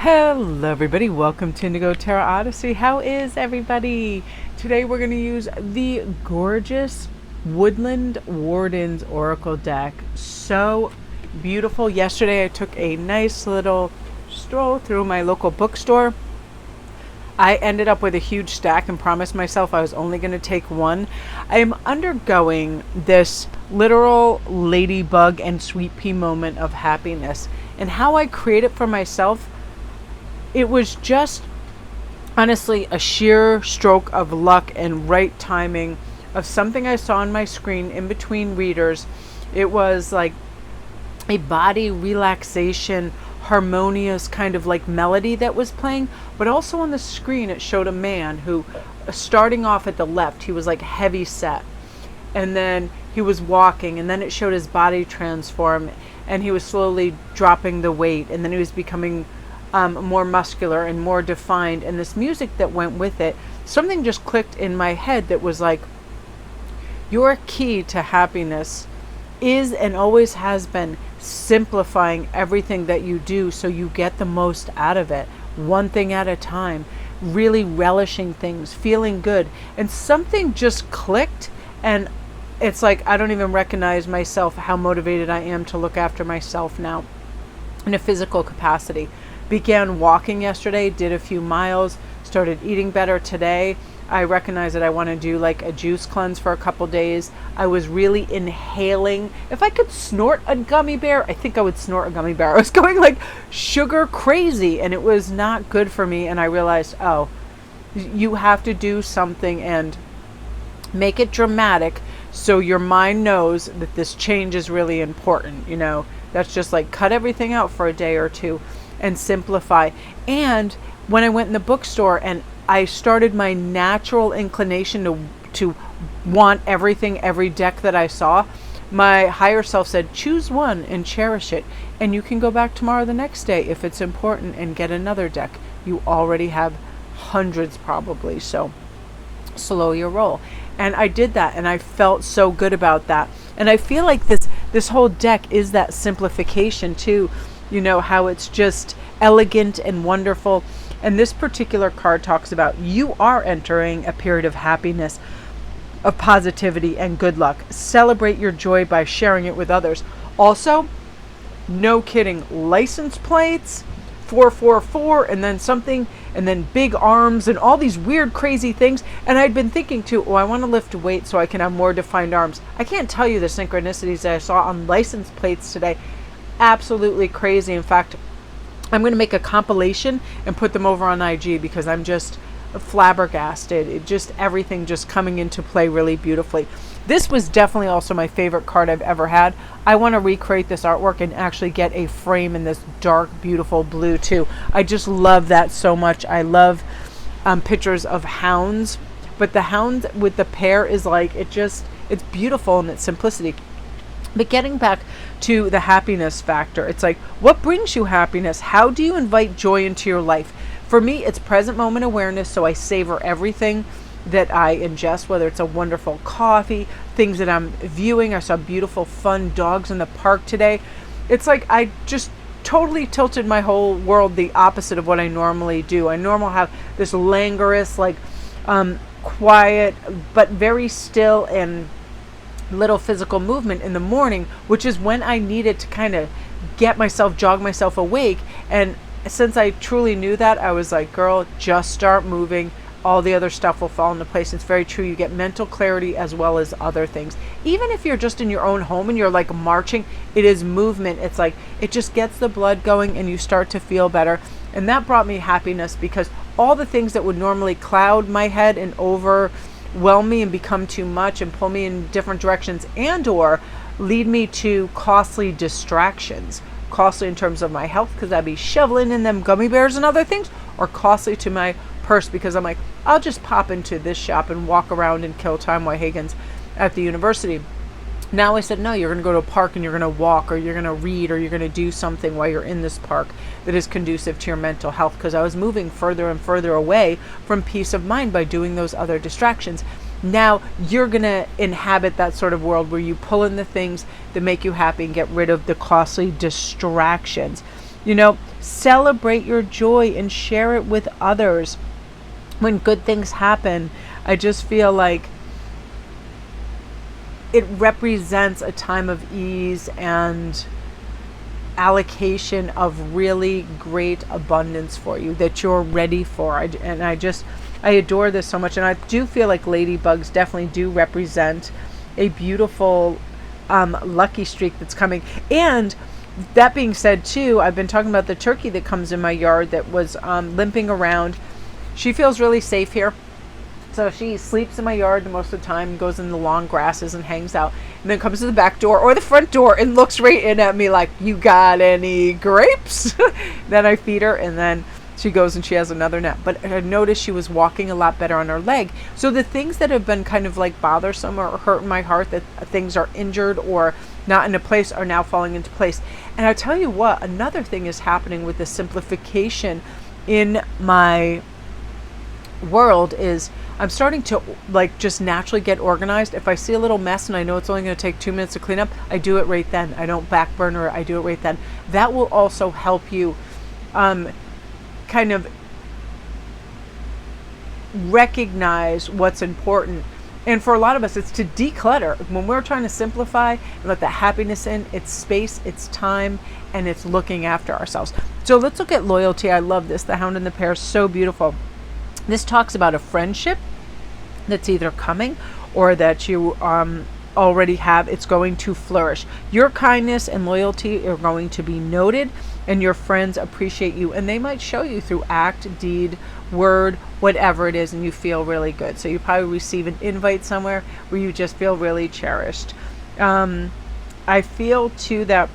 Hello everybody, welcome to Indigo Tarot Odyssey. How is everybody? Today we're going to use the gorgeous Woodland Wardens Oracle deck. So beautiful. Yesterday I took a nice little stroll through my local bookstore. I ended up with a huge stack and promised myself I was only going to take one. I am undergoing this literal ladybug and sweet pea moment of happiness, and how I create it for myself, it was just honestly a sheer stroke of luck and right timing of something I saw on my screen in between readers. It was like a body relaxation, harmonious kind of like melody that was playing, but also on the screen it showed a man who, starting off at the left, he was like heavy set, and then he was walking, and then it showed his body transform, and he was slowly dropping the weight, and then he was becoming more muscular and more defined, and this music that went with it, something just clicked in my head that was like, your key to happiness is and always has been simplifying everything that you do so you get the most out of it, one thing at a time, really relishing things, feeling good. And something just clicked, and it's like I don't even recognize myself how motivated I am to look after myself now in a physical capacity. Began walking yesterday, did a few miles, started eating better today. I recognize that I want to do like a juice cleanse for a couple days. I was really inhaling. If I could snort a gummy bear, I think I would snort a gummy bear. I was going like sugar crazy, and it was not good for me. And I realized, oh, you have to do something and make it dramatic so your mind knows that this change is really important. You know, that's just like cut everything out for a day or two and simplify. And when I went in the bookstore and I started my natural inclination to want everything, every deck that I saw, my higher self said, choose one and cherish it. And you can go back tomorrow, the next day, if it's important, and get another deck. You already have hundreds probably, so slow your roll. And I did that, and I felt so good about that. And I feel like this whole deck is that simplification too. You know, how it's just elegant and wonderful. And this particular card talks about you are entering a period of happiness, of positivity and good luck. Celebrate your joy by sharing it with others. Also, no kidding, license plates, 444, and then something, and then big arms and all these weird crazy things. And I'd been thinking too, oh, I want to lift weight so I can have more defined arms. I can't tell you the synchronicities that I saw on license plates today. Absolutely crazy. In fact, I'm going to make a compilation and put them over on IG because I'm just flabbergasted. It just, everything just coming into play really beautifully. This was definitely also my favorite card I've ever had. I want to recreate this artwork and actually get a frame in this dark, beautiful blue too. I just love that so much. I love pictures of hounds, but the hound with the pair is like, it's beautiful in its simplicity. But getting back to the happiness factor, it's like, what brings you happiness? How do you invite joy into your life? For me, it's present moment awareness, so I savor everything that I ingest, whether it's a wonderful coffee, things that I'm viewing. I saw beautiful, fun dogs in the park today. It's like I just totally tilted my whole world the opposite of what I normally do. I normally have this languorous, like quiet, but very still and little physical movement in the morning, which is when I needed to kind of jog myself awake. And since I truly knew that, I was like, girl, just start moving. All the other stuff will fall into place. It's very true. You get mental clarity as well as other things. Even if you're just in your own home and you're like marching, it is movement. It's like, it just gets the blood going and you start to feel better. And that brought me happiness, because all the things that would normally cloud my head and overwhelm me and become too much and pull me in different directions and or lead me to costly distractions, costly in terms of my health because I'd be shoveling in them gummy bears and other things, or costly to my purse because I'm like, I'll just pop into this shop and walk around and kill time while Higgins at the university. Now I said, no, you're going to go to a park and you're going to walk, or you're going to read, or you're going to do something while you're in this park that is conducive to your mental health, because I was moving further and further away from peace of mind by doing those other distractions. Now you're going to inhabit that sort of world where you pull in the things that make you happy and get rid of the costly distractions. You know, Celebrate your joy and share it with others. When good things happen, I just feel like it represents a time of ease and allocation of really great abundance for you that you're ready for. I adore this so much, and I do feel like ladybugs definitely do represent a beautiful lucky streak that's coming. And that being said too, I've been talking about the turkey that comes in my yard that was limping around. She feels really safe here. So she sleeps in my yard most of the time, goes in the long grasses and hangs out, and then comes to the back door or the front door and looks right in at me like, you got any grapes? Then I feed her, and then she goes and she has another nap. But I noticed she was walking a lot better on her leg. So the things that have been kind of like bothersome or hurting my heart, that things are injured or not in a place, are now falling into place. And I tell you what, another thing is happening with the simplification in my world is I'm starting to like just naturally get organized. If I see a little mess and I know it's only going to take 2 minutes to clean up, I do it right then. I don't back burner it. I do it right then. That will also help you kind of recognize what's important. And for a lot of us, it's to declutter. When we're trying to simplify and let that happiness in, it's space, it's time, and it's looking after ourselves. So let's look at loyalty. I love this. The Hound and the Pair, so beautiful. This talks about a friendship that's either coming or that you already have. It's going to flourish. Your kindness and loyalty are going to be noted, and your friends appreciate you, and they might show you through act, deed, word, whatever it is, and you feel really good. So you probably receive an invite somewhere where you just feel really cherished. I feel too that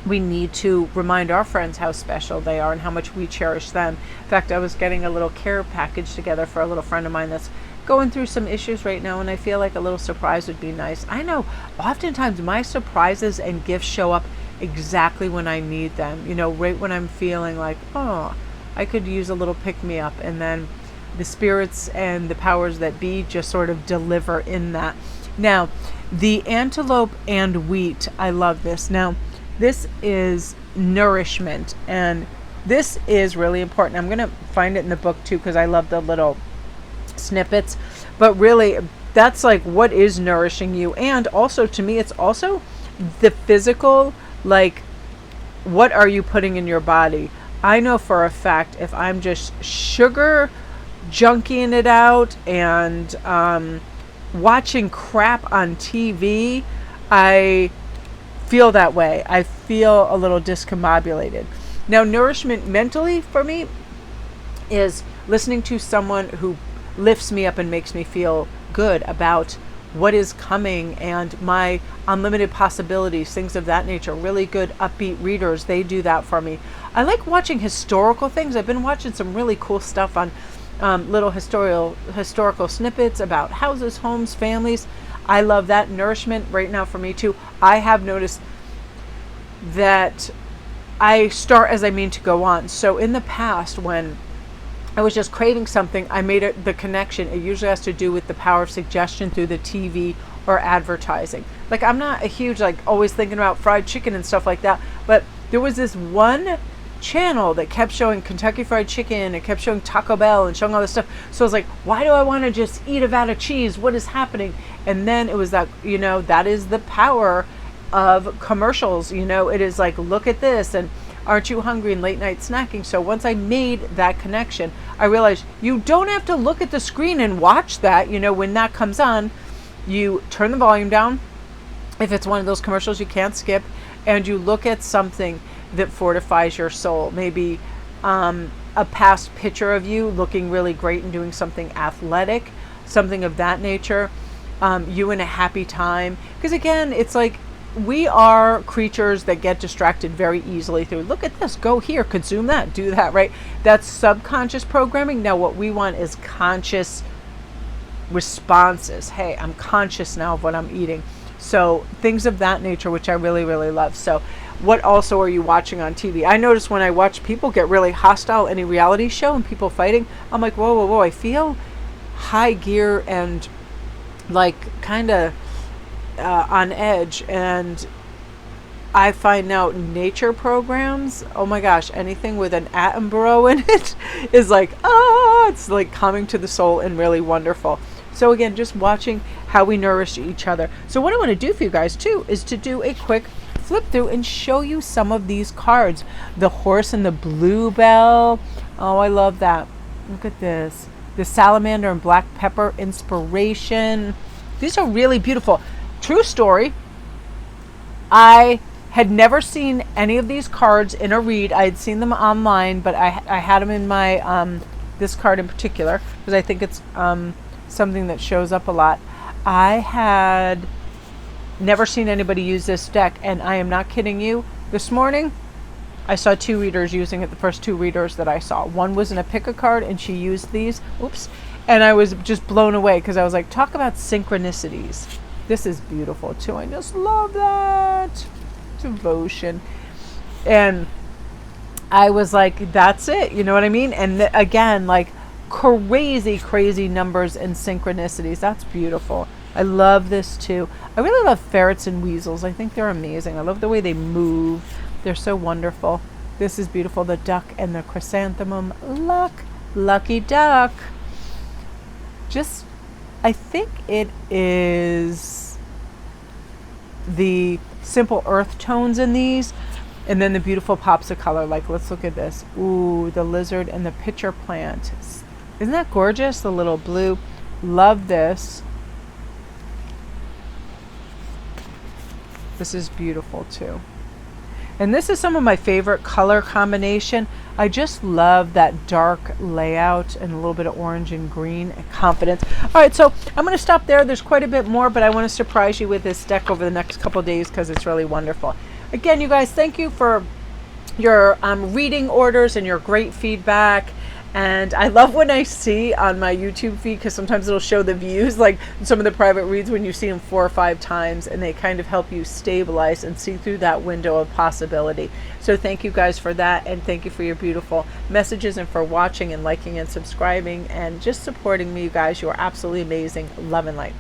we need to remind our friends how special they are and how much we cherish them. In fact, I was getting a little care package together for a little friend of mine that's going through some issues right now, and I feel like a little surprise would be nice. I know oftentimes my surprises and gifts show up exactly when I need them, right when I'm feeling like, oh, I could use a little pick-me-up, and then the spirits and the powers that be just sort of deliver in that. Now, the antelope and wheat, I love this. Now, this is nourishment, and this is really important. I'm going to find it in the book too, because I love the little snippets, but really that's like what is nourishing you. And also, to me, it's also the physical, like what are you putting in your body. I know for a fact if I'm just sugar junkying it out and watching crap on TV, I feel that way. I feel a little discombobulated. Now, nourishment mentally for me is listening to someone who lifts me up and makes me feel good about what is coming and my unlimited possibilities, things of that nature. Really good upbeat readers, they do that for me. I like watching historical things. I've been watching some really cool stuff on little historical snippets about houses, homes, families. I love that. Nourishment right now for me too. I have noticed that I start as I mean to go on. So in the past, when I was just craving something, I made it the connection. It usually has to do with the power of suggestion through the TV or advertising. Like, I'm not a huge, like, always thinking about fried chicken and stuff like that, but there was this one channel that kept showing Kentucky Fried Chicken, it kept showing Taco Bell and showing all this stuff. So I was like, why do I want to just eat a vat of cheese? What is happening? And then it was that, that is the power of commercials. It is like, look at this, and aren't you hungry, and late night snacking. So once I made that connection, I realized you don't have to look at the screen and watch that. When that comes on, you turn the volume down. If it's one of those commercials you can't skip, and you look at something that fortifies your soul. Maybe a past picture of you looking really great and doing something athletic, something of that nature. You in a happy time. Because again, it's like we are creatures that get distracted very easily through, look at this, go here, consume that, do that, right? That's subconscious programming. Now what we want is conscious responses. Hey, I'm conscious now of what I'm eating. So things of that nature, which I really, really love. So what also are you watching on TV? I notice when I watch people get really hostile, any reality show and people fighting, I'm like, whoa, whoa, whoa. I feel high gear and like kind of on edge. And I find out nature programs, oh my gosh, anything with an Attenborough in it is like, it's like calming to the soul and really wonderful. So again, just watching how we nourish each other. So what I want to do for you guys too is to do a quick flip through and show you some of these cards. The horse and the bluebell. Oh, I love that. Look at this. The salamander and black pepper inspiration. These are really beautiful. True story. I had never seen any of these cards in a read. I had seen them online, but I had them in my, this card in particular, because I think it's something that shows up a lot. I had never seen anybody use this deck, and I am not kidding you. This morning, I saw 2 readers using it, the first 2 readers that I saw. One was in a pick a card, and she used these. Oops. And I was just blown away, because I was like, talk about synchronicities. This is beautiful, too. I just love that. Devotion. And I was like, that's it. You know what I mean? And again, like crazy numbers and synchronicities. That's beautiful. I love this too. I really love ferrets and weasels. I think they're amazing. I love the way they move. They're so wonderful. This is beautiful. The duck and the chrysanthemum. Lucky duck. Just, I think it is the simple earth tones in these, and then the beautiful pops of color. Like, let's look at this. Ooh, the lizard and the pitcher plant. Isn't that gorgeous? The little blue. Love this. This is beautiful too. And this is some of my favorite color combination. I just love that dark layout and a little bit of orange and green and confidence. All right, so I'm going to stop there. There's quite a bit more, but I want to surprise you with this deck over the next couple of days because it's really wonderful. Again, you guys, thank you for your reading orders and your great feedback. And I love when I see on my YouTube feed, because sometimes it'll show the views, like some of the private reads when you see them 4 or 5 times, and they kind of help you stabilize and see through that window of possibility. So thank you guys for that, and thank you for your beautiful messages and for watching and liking and subscribing and just supporting me, you guys. You are absolutely amazing. Love and light.